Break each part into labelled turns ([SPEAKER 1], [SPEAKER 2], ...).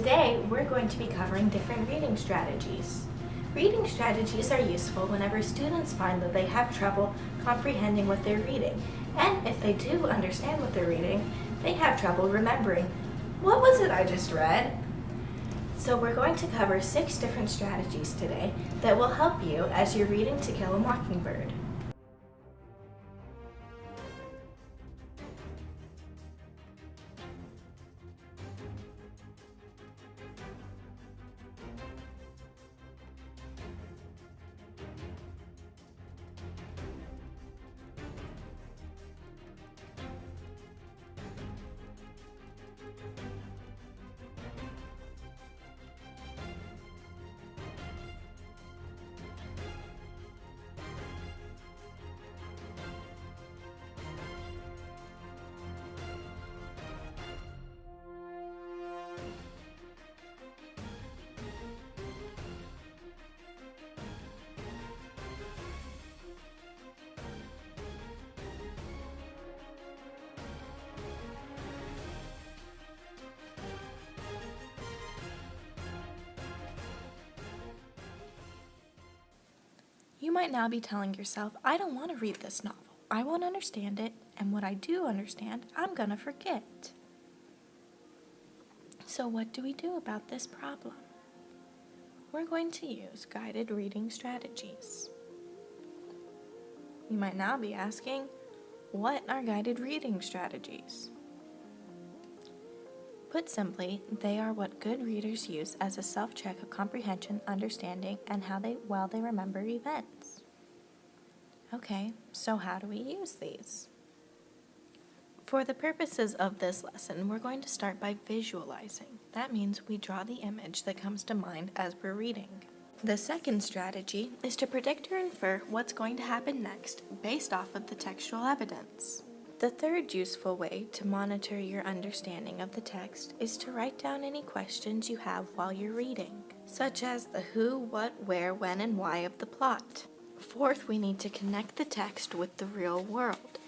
[SPEAKER 1] Today, we're going to be covering different reading strategies. Reading strategies are useful whenever students find that they have trouble comprehending what they're reading, and if they do understand what they're reading, they have trouble remembering, what was it I just read? So we're going to cover 6 different strategies today that will help you as you're reading To Kill a Mockingbird. You might now be telling yourself, I don't want to read this novel. I won't understand it, and what I do understand, I'm going to forget. So what do we do about this problem? We're going to use guided reading strategies. You might now be asking, what are guided reading strategies? Put simply, they are what good readers use as a self-check of comprehension, understanding, and how they remember events. Okay, so how do we use these? For the purposes of this lesson, we're going to start by visualizing. That means we draw the image that comes to mind as we're reading. The second strategy is to predict or infer what's going to happen next based off of the textual evidence. The third useful way to monitor your understanding of the text is to write down any questions you have while you're reading, such as the who, what, where, when, and why of the plot. Fourth, we need to connect the text with the real world.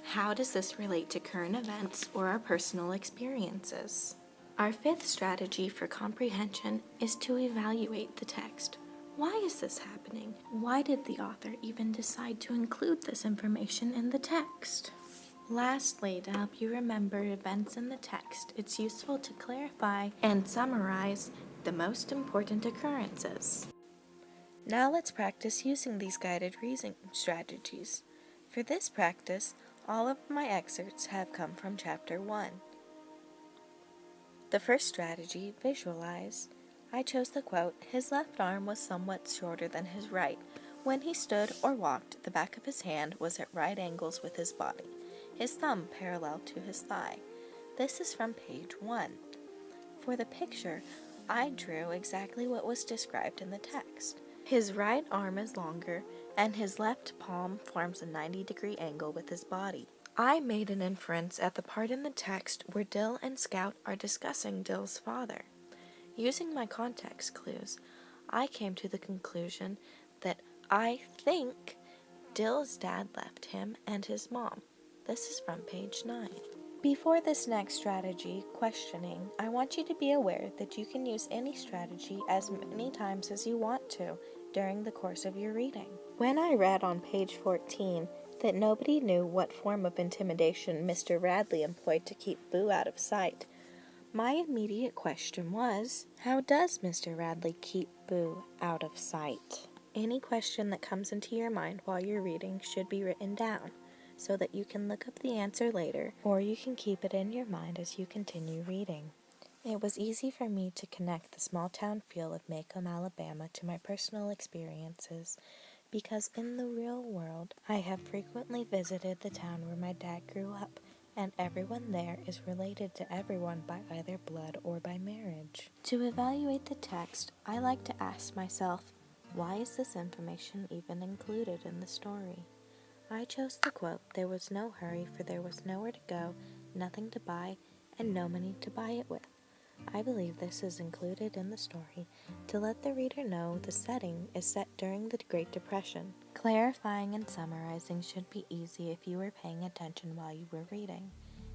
[SPEAKER 1] How does this relate to current events or our personal experiences? Our fifth strategy for comprehension is to evaluate the text. Why is this happening? Why did the author even decide to include this information in the text? Lastly, to help you remember events in the text, it's useful to clarify and summarize the most important occurrences. Now let's practice using these guided reading strategies. For this practice, all of my excerpts have come from Chapter 1. The first strategy, visualize. I chose the quote, "His left arm was somewhat shorter than his right. When he stood or walked, the back of his hand was at right angles with his body. His thumb parallel to his thigh." This is from page 1. For the picture, I drew exactly what was described in the text. His right arm is longer, and his left palm forms a 90-degree angle with his body. I made an inference at the part in the text where Dill and Scout are discussing Dill's father. Using my context clues, I came to the conclusion that I think Dill's dad left him and his mom. This is from page 9. Before this next strategy, questioning, I want you to be aware that you can use any strategy as many times as you want to during the course of your reading. When I read on page 14 that nobody knew what form of intimidation Mr. Radley employed to keep Boo out of sight, my immediate question was, how does Mr. Radley keep Boo out of sight? Any question that comes into your mind while you're reading should be written down, so that you can look up the answer later, or you can keep it in your mind as you continue reading. It was easy for me to connect the small-town feel of Macomb, Alabama to my personal experiences, because in the real world, I have frequently visited the town where my dad grew up, and everyone there is related to everyone by either blood or by marriage. To evaluate the text, I like to ask myself, why is this information even included in the story? I chose the quote, "There was no hurry, for there was nowhere to go, nothing to buy, and no money to buy it with." I believe this is included in the story to let the reader know the setting is set during the Great Depression. Clarifying and summarizing should be easy if you were paying attention while you were reading.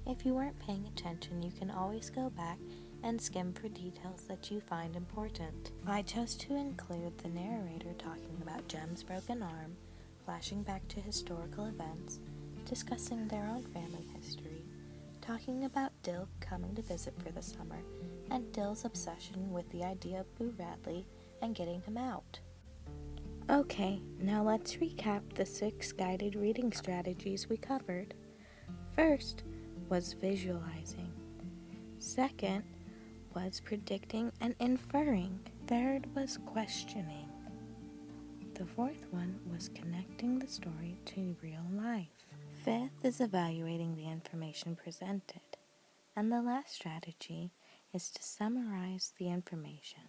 [SPEAKER 1] If you weren't paying attention, you can always go back and skim for details that you find important. I chose to include the narrator talking about Jem's broken arm, flashing back to historical events, discussing their own family history, talking about Dill coming to visit for the summer, and Dill's obsession with the idea of Boo Radley and getting him out. Okay, now let's recap the 6 guided reading strategies we covered. First was visualizing. Second was predicting and inferring. Third was questioning. The fourth one was connecting the story to real life. Fifth is evaluating the information presented. And the last strategy is to summarize the information.